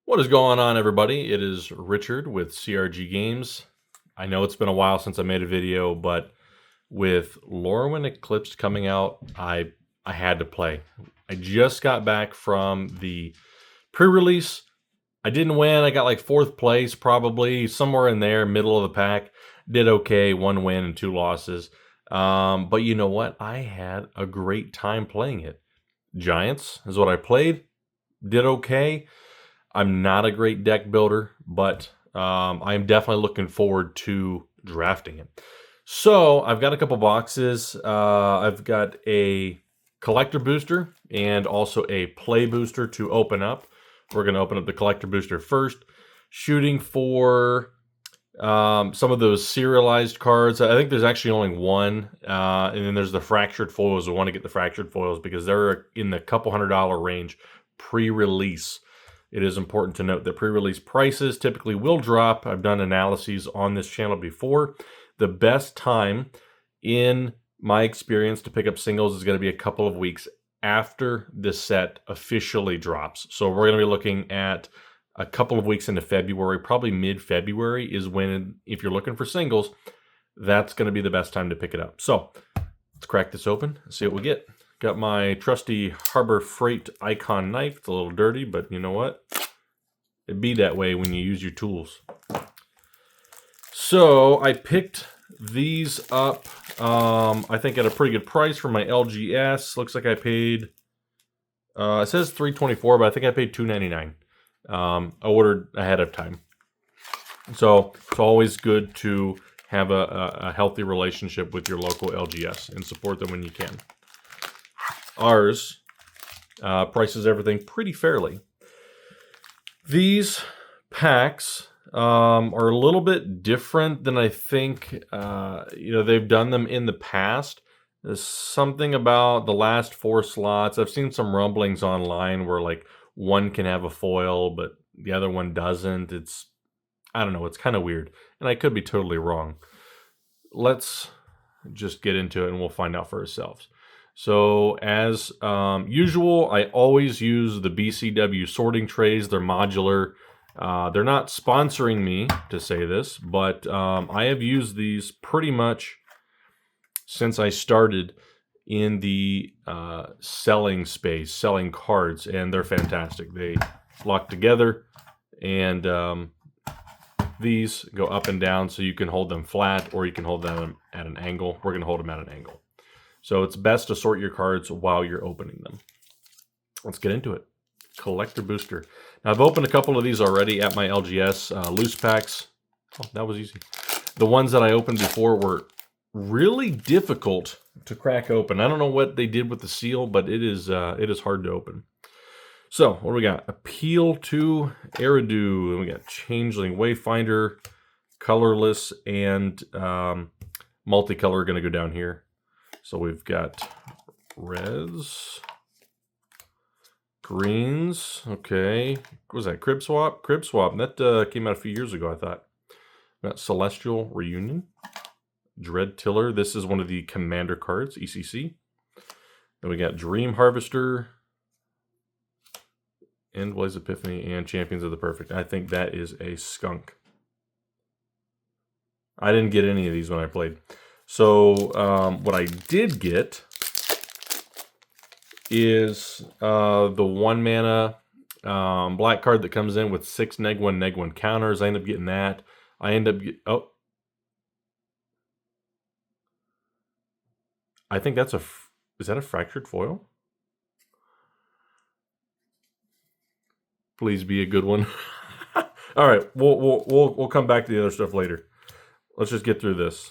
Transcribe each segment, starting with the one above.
What is going on, everybody? It is Richard with CRG Games. I know it's been a while since I made a video, but with Lorwyn Eclipsed coming out, I had to play. I just got back from the pre-release. I didn't win. I got like 4th place, probably somewhere in there, middle of the pack. Did okay, 1 win and 2 losses. But you know what? I had a great time playing it. Giants is what I played. Did okay. I'm not a great deck builder, but I am definitely looking forward to drafting it. So I've got a couple boxes. I've got a collector booster and also a play booster to open up. We're going to open up the collector booster first, shooting for some of those serialized cards. I think there's actually only one, and then there's the fractured foils. I want to get the fractured foils because they're in the couple $100 range pre-release. It is important to note that pre-release prices typically will drop. I've done analyses on this channel before. The best time, in my experience, to pick up singles is going to be a couple of weeks after the set officially drops. So we're going to be looking at a couple of weeks into February, probably mid-February is when, if you're looking for singles, that's going to be the best time to pick it up. So let's crack this open and see what we get. Got my trusty Harbor Freight Icon knife. It's a little dirty, but you know what? It'd be that way when you use your tools. So I picked these up, I think at a pretty good price for my LGS. Looks like I paid, it says $324, but I think I paid $299. I ordered ahead of time. So it's always good to have a healthy relationship with your local LGS and support them when you can. Ours prices everything pretty fairly. These packs are a little bit different than I think they've done them in the past. There's something about the last 4 slots. I've seen some rumblings online where like one can have a foil, but the other one doesn't. I don't know, it's kind of weird. And I could be totally wrong. Let's just get into it and we'll find out for ourselves. So as usual, I always use the BCW sorting trays. They're modular. They're not sponsoring me to say this, but I have used these pretty much since I started in the selling space, selling cards, and they're fantastic. They lock together, and these go up and down, so you can hold them flat or you can hold them at an angle. We're going to hold them at an angle. So it's best to sort your cards while you're opening them. Let's get into it. Collector booster. Now I've opened a couple of these already at my LGS loose packs. Oh, that was easy. The ones that I opened before were really difficult to crack open. I don't know what they did with the seal, but it is hard to open. So what do we got? Appeal to Eridu. And we got Changeling, Wayfinder, Colorless, and Multicolor are going to go down here. So we've got reds, greens, okay. What was that, Crib Swap? Crib Swap, that came out a few years ago, I thought. We've got Celestial Reunion, Dread Tiller. This is one of the Commander cards, ECC. Then we got Dream Harvester, Endblaze Epiphany, and Champions of the Perfect. I think that is a skunk. I didn't get any of these when I played. So what I did get is the 1 mana black card that comes in with 6 neg1 counters. I end up getting that. I think that's is that a fractured foil? Please be a good one. All right, we'll come back to the other stuff later. Let's just get through this.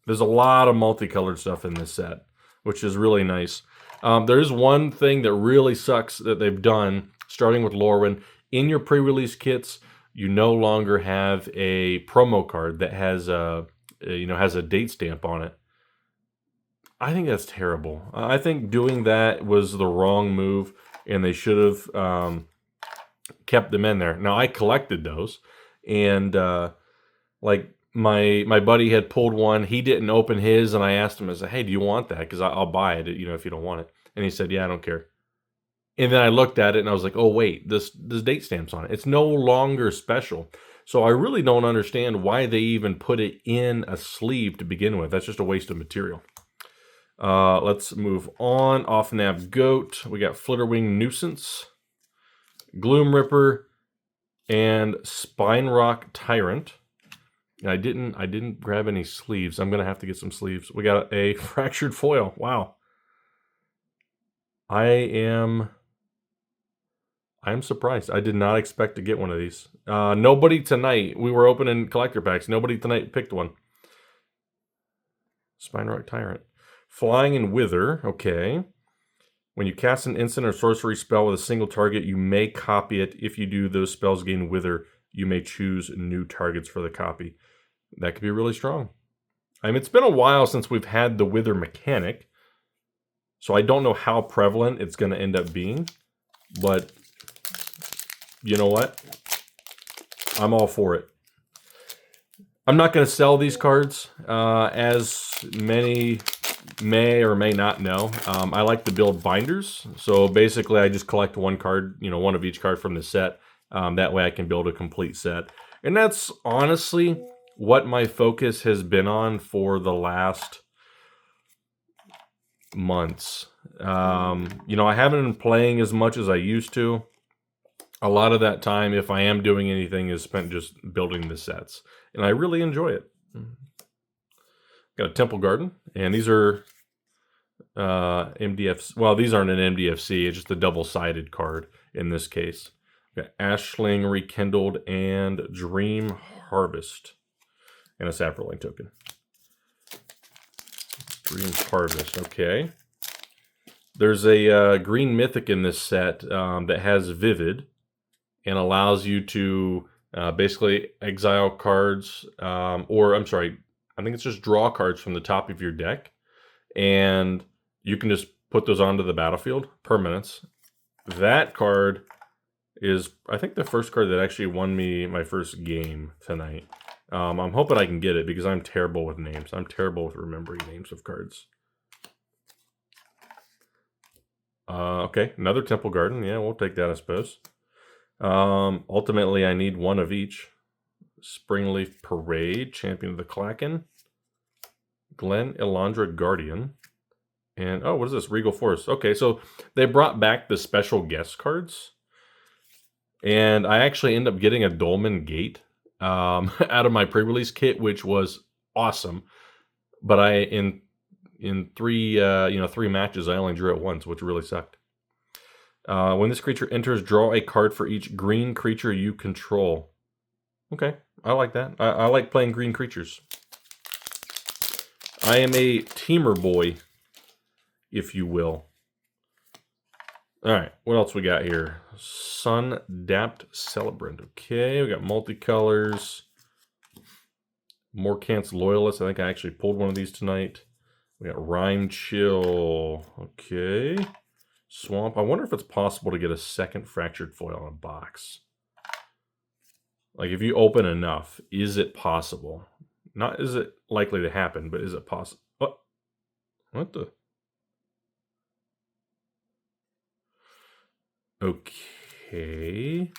There's a lot of multicolored stuff in this set, which is really nice. There is one thing that really sucks that they've done, starting with Lorwyn. In your pre-release kits, you no longer have a promo card that has a date stamp on it. I think that's terrible. I think doing that was the wrong move, and they should have kept them in there. Now, I collected those, and my buddy had pulled one. He didn't open his, and I asked him, I said, hey, do you want that? Because I'll buy it, if you don't want it. And he said, yeah, I don't care. And then I looked at it and I was like, oh, wait, this date stamp's on it. It's no longer special. So I really don't understand why they even put it in a sleeve to begin with. That's just a waste of material. Let's move on. Off-nav Goat. We got Flitterwing Nuisance, Gloom Ripper, and Spine Rock Tyrant. And I didn't grab any sleeves. I'm gonna have to get some sleeves. We got a Fractured Foil. Wow. I'm surprised. I did not expect to get one of these. Nobody tonight. We were opening collector packs. Nobody tonight picked one. Spine Rock Tyrant. Flying and Wither. Okay. When you cast an instant or sorcery spell with a single target, you may copy it. If you do, those spells gain Wither. You may choose new targets for the copy. That could be really strong. I mean, it's been a while since we've had the Wither mechanic, so I don't know how prevalent it's going to end up being, but you know what? I'm all for it. I'm not going to sell these cards, as many may or may not know. I like to build binders, so basically I just collect one card, one of each card from the set. That way I can build a complete set. And that's honestly what my focus has been on for the last months. I haven't been playing as much as I used to. A lot of that time, if I am doing anything, is spent just building the sets. And I really enjoy it. Got a Temple Garden, and these are MDFs. Well, these aren't an MDFC, it's just a double-sided card in this case. Got Ashling Rekindled and Dream Harvest. And a Saproling token. Dream Harvest, okay. There's a green mythic in this set that has Vivid and allows you to basically exile cards, or I'm sorry, I think it's just draw cards from the top of your deck, and you can just put those onto the battlefield, permanents. That card is, I think, the first card that actually won me my first game tonight. I'm hoping I can get it because I'm terrible with names. I'm terrible with remembering names of cards. Okay, another Temple Garden. Yeah, we'll take that, I suppose. Ultimately, I need one of each. Springleaf Parade, Champion of the Kraken, Glen Elandra Guardian, and oh, what is this? Regal Force. Okay, so they brought back the special guest cards, and I actually end up getting a Dolmen Gate out of my pre-release kit, which was awesome. But in three matches, I only drew it once, which really sucked. When this creature enters, draw a card for each green creature you control. Okay, I like that. I like playing green creatures. I am a teamer boy, if you will. All right, what else we got here? Sun-Dapped Celebrant. Okay, we got multicolors. Morkant's Loyalist. I think I actually pulled one of these tonight. We got Rime Chill. Okay. Swamp. I wonder if it's possible to get a second Fractured Foil in a box. Like, if you open enough, is it possible? Not is it likely to happen, but is it possible? What the? Okay.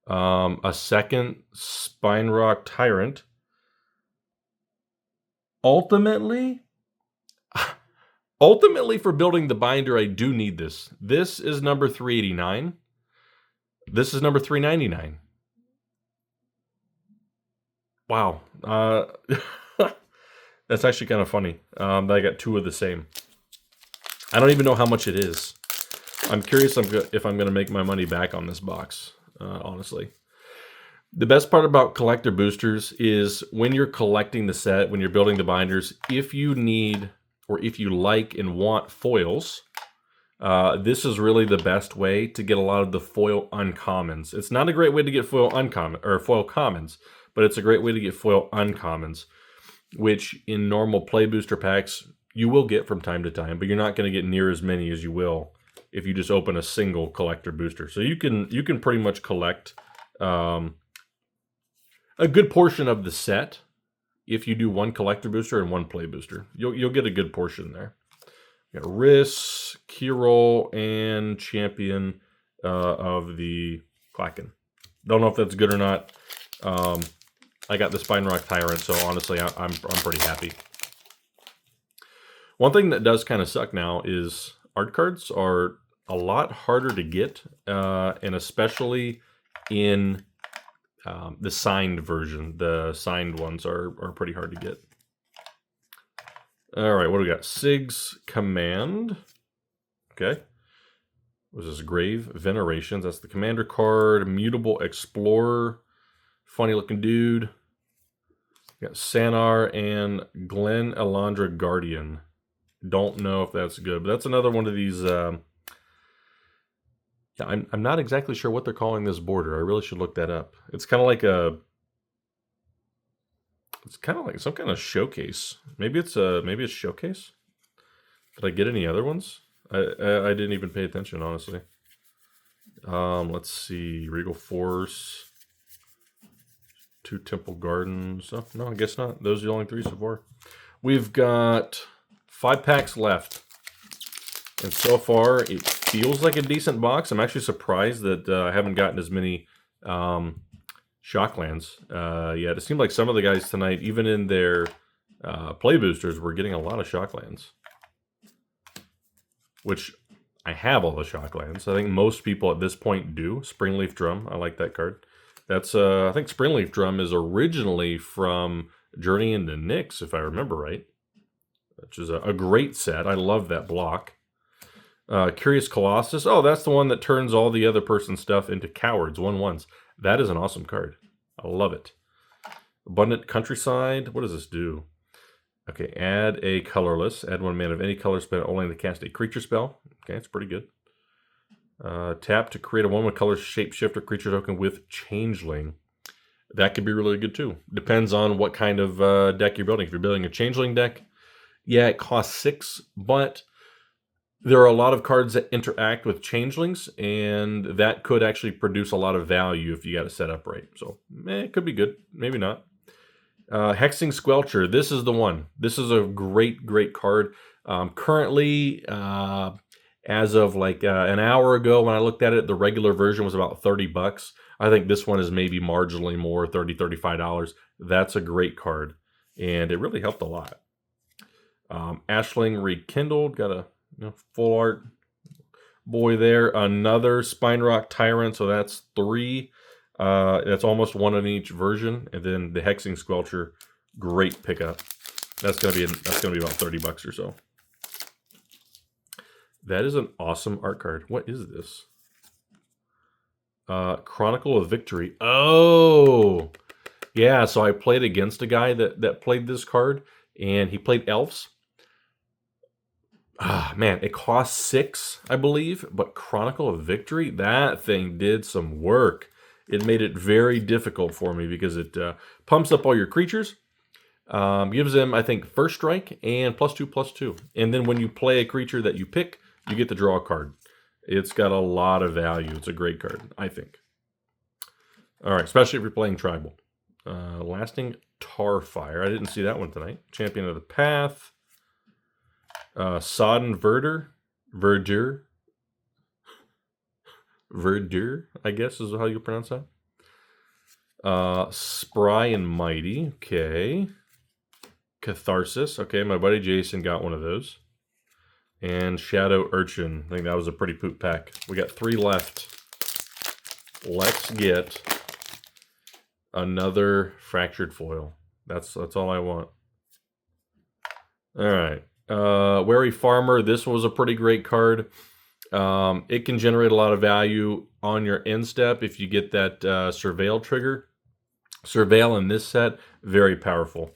A second Spine Rock Tyrant. Ultimately, for building the binder, I do need this. This is number 389. This is number 399. Wow. That's actually kind of funny that I got two of the same. I don't even know how much it is. I'm curious if I'm going to make my money back on this box, honestly. The best part about collector boosters is when you're collecting the set, when you're building the binders, if you need or if you like and want foils, this is really the best way to get a lot of the foil uncommons. It's not a great way to get foil uncommon or foil commons, but it's a great way to get foil uncommons, which in normal play booster packs you will get from time to time, but you're not going to get near as many as you will if you just open a single collector booster. So you can pretty much collect a good portion of the set if you do one collector booster and one play booster. You'll get a good portion there. Got Riss, Keyroll, and Champion of the Klacken. Don't know if that's good or not. I got the Spine Rock Tyrant, so honestly, I'm pretty happy. One thing that does kind of suck now is art cards are a lot harder to get, and especially in the signed version. The signed ones are pretty hard to get. All right, what do we got? Sig's Command. Okay. What is this? Grave Venerations. That's the commander card. Mutable Explorer. Funny looking dude. We got Sanar and Glen Elandra Guardian. Don't know if that's good, but that's another one of these. Yeah, I'm not exactly sure what they're calling this border. I really should look that up. It's kind of like a. It's kind of like some kind of showcase. Maybe it's showcase. Did I get any other ones? I didn't even pay attention, honestly. Let's see. Regal Force. 2 Temple Gardens. Oh, no, I guess not. Those are the only 3 so far. We've got 5 packs left. And so far, it feels like a decent box. I'm actually surprised that I haven't gotten as many Shocklands yet. It seemed like some of the guys tonight, even in their play boosters, were getting a lot of Shocklands. Which, I have all the Shocklands. I think most people at this point do. Springleaf Drum, I like that card. That's, I think Springleaf Drum is originally from Journey into Nyx, if I remember right. Which is a great set. I love that block. Curious Colossus. Oh, that's the one that turns all the other person's stuff into cowards, 1/1s. That is an awesome card. I love it. Abundant Countryside. What does this do? Okay, add a colorless. Add 1 mana of any color spent only to cast a creature spell. Okay, it's pretty good. Tap to create a 1/1 color shapeshifter creature token with Changeling. That could be really good too. Depends on what kind of deck you're building. If you're building a Changeling deck, yeah, it costs 6, but there are a lot of cards that interact with Changelings, and that could actually produce a lot of value if you got it set up right. So, it could be good. Maybe not. Hexing Squelcher. This is the one. This is a great, great card. Currently, as of like an hour ago when I looked at it, the regular version was about $30. I think this one is maybe marginally more, $30, $35. That's a great card, and it really helped a lot. Ashling Rekindled. Got a full art boy there. Another Spine Rock Tyrant, so that's 3. That's almost 1 in each version, and then the Hexing Squelcher, great pickup. That's gonna be about $30 or so. That is an awesome art card. What is this? Chronicle of Victory. Oh, yeah. So I played against a guy that played this card, and he played elves. Ah, man, it cost 6, I believe, but Chronicle of Victory, that thing did some work. It made it very difficult for me because it pumps up all your creatures, gives them, I think, first strike and +2/+2. And then when you play a creature that you pick, you get to draw a card. It's got a lot of value. It's a great card, I think. All right, especially if you're playing Tribal. Lasting Tarfire. I didn't see that one tonight. Champion of the Path. Sodden Verdure, I guess is how you pronounce that. Spry and Mighty, okay. Catharsis, okay, my buddy Jason got one of those. And Shadow Urchin, I think that was a pretty poop pack. We got 3 left. Let's get another Fractured Foil. That's all I want. All right. Wary Farmer, this was a pretty great card. It can generate a lot of value on your end step if you get that Surveil trigger. Surveil in this set, very powerful.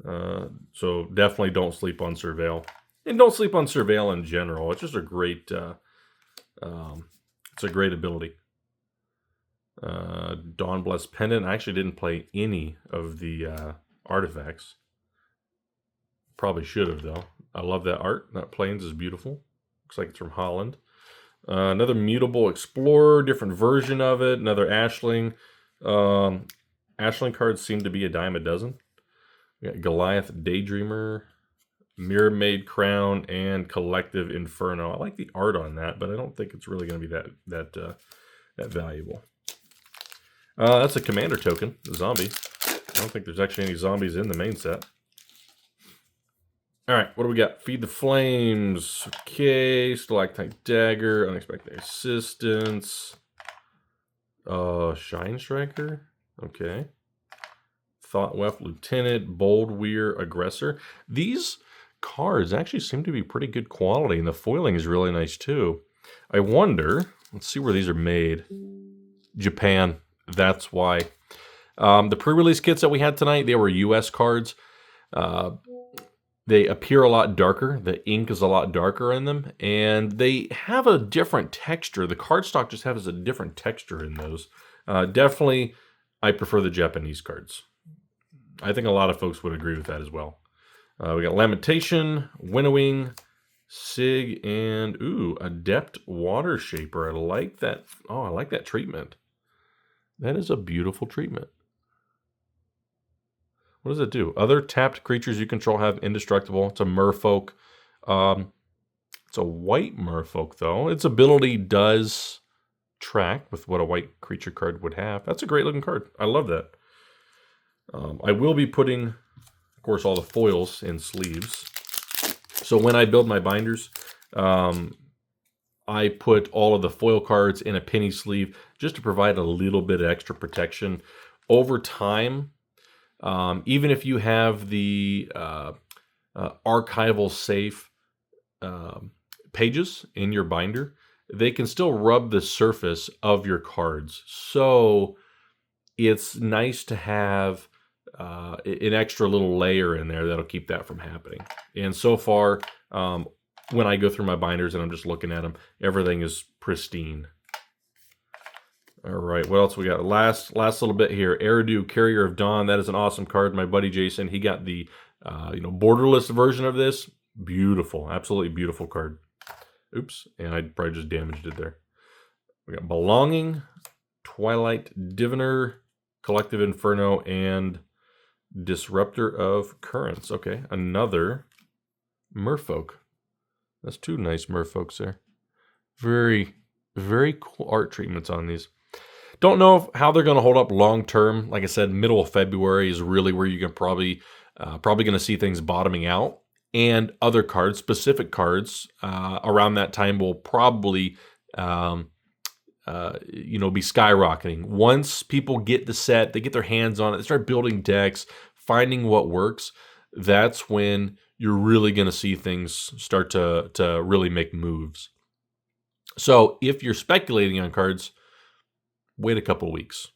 So definitely don't sleep on Surveil. And don't sleep on Surveil in general. It's just a great, it's a great ability. Dawnblessed Pendant. I actually didn't play any of the artifacts. Probably should have, though. I love that art. That Plains is beautiful. Looks like it's from Holland. Another Mutable Explorer, different version of it. Another Ashling. Ashling cards seem to be a dime a dozen. We got Goliath Daydreamer. Mirror-Made Crown and Collective Inferno. I like the art on that, but I don't think it's really going to be that valuable. That's a commander token, a zombie. I don't think there's actually any zombies in the main set. All right, what do we got? Feed the Flames. Okay, Stalactite Dagger, Unexpected Assistance. Shine Striker. Okay. Thoughtweft Lieutenant, Bold Weir Aggressor. These cards actually seem to be pretty good quality, and the foiling is really nice too. I wonder, let's see where these are made. Japan, that's why. The pre-release kits that we had tonight, they were US cards. They appear a lot darker. The ink is a lot darker in them, and they have a different texture. The cardstock just has a different texture in those. Definitely, I prefer the Japanese cards. I think a lot of folks would agree with that as well. We got Lamentation, Winnowing, Sig, and Adept Water Shaper. I like that. Oh, I like that treatment. That is a beautiful treatment. What does it do? Other tapped creatures you control have indestructible. It's a merfolk. It's a white merfolk, though. Its ability does track with what a white creature card would have. That's a great looking card. I love that. I will be putting, of course, all the foils in sleeves. So when I build my binders, I put all of the foil cards in a penny sleeve just to provide a little bit of extra protection. Over time, even if you have the archival safe pages in your binder, they can still rub the surface of your cards. So it's nice to have an extra little layer in there that'll keep that from happening. And so far, when I go through my binders and I'm just looking at them, everything is pristine. All right, what else we got? Last little bit here. Eridu, Carrier of Dawn. That is an awesome card. My buddy Jason, he got the borderless version of this. Beautiful, absolutely beautiful card. Oops, and I probably just damaged it there. We got Belonging, Twilight Diviner, Collective Inferno, and Disruptor of Currents. Okay, another merfolk. That's two nice merfolks there. Very, very cool art treatments on these. Don't know how they're going to hold up long term. Like I said, middle of February is really where you can probably going to see things bottoming out. And other cards, specific cards, around that time will probably be skyrocketing. Once people get the set, they get their hands on it, they start building decks, finding what works. That's when you're really going to see things start to really make moves. So if you're speculating on cards, wait a couple weeks.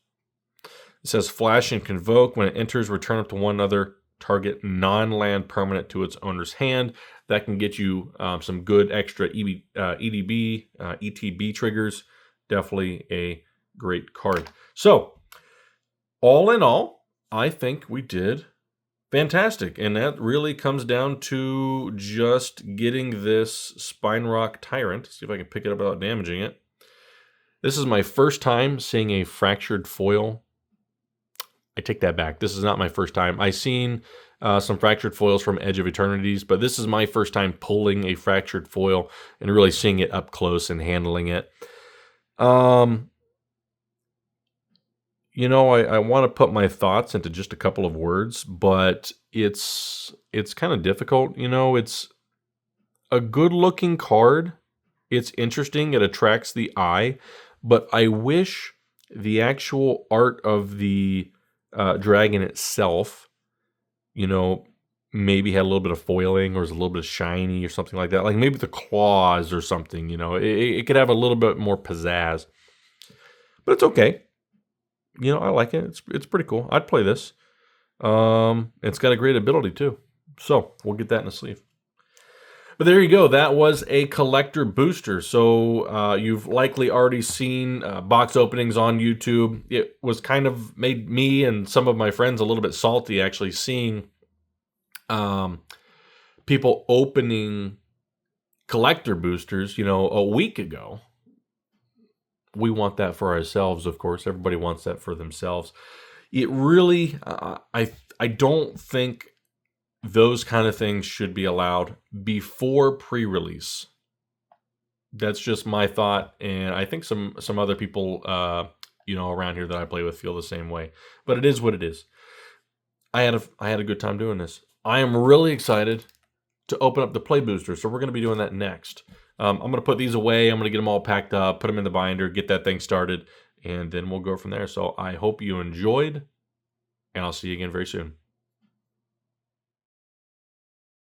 It says Flash and Convoke. When it enters, return up to one other target non-land permanent to its owner's hand. That can get you some good extra ETB triggers. Definitely a great card. So, all in all, I think we did fantastic. And that really comes down to just getting this Spinerock Tyrant. See if I can pick it up without damaging it. This is my first time seeing a fractured foil. I take that back. This is not my first time. I've seen some fractured foils from Edge of Eternities, but this is my first time pulling a fractured foil and really seeing it up close and handling it. I want to put my thoughts into just a couple of words, but it's kind of difficult. It's a good-looking card. It's interesting. It attracts the eye, but I wish the actual art of the dragon itself, maybe had a little bit of foiling or was a little bit shiny or something like that. Like maybe the claws or something, it could have a little bit more pizzazz. But it's okay. I like it. It's pretty cool. I'd play this. It's got a great ability too. So we'll get that in a sleeve. But there you go. That was a collector booster. So you've likely already seen box openings on YouTube. It was kind of made me and some of my friends a little bit salty actually seeing people opening collector boosters, a week ago. We want that for ourselves, of course. Everybody wants that for themselves. It really, I don't think those kind of things should be allowed before pre-release. That's just my thought, and I think some other people, around here that I play with feel the same way. But it is what it is. I had a good time doing this. I am really excited to open up the play booster, so we're going to be doing that next. I'm going to put these away. I'm going to get them all packed up, put them in the binder, get that thing started, and then we'll go from there. So I hope you enjoyed, and I'll see you again very soon.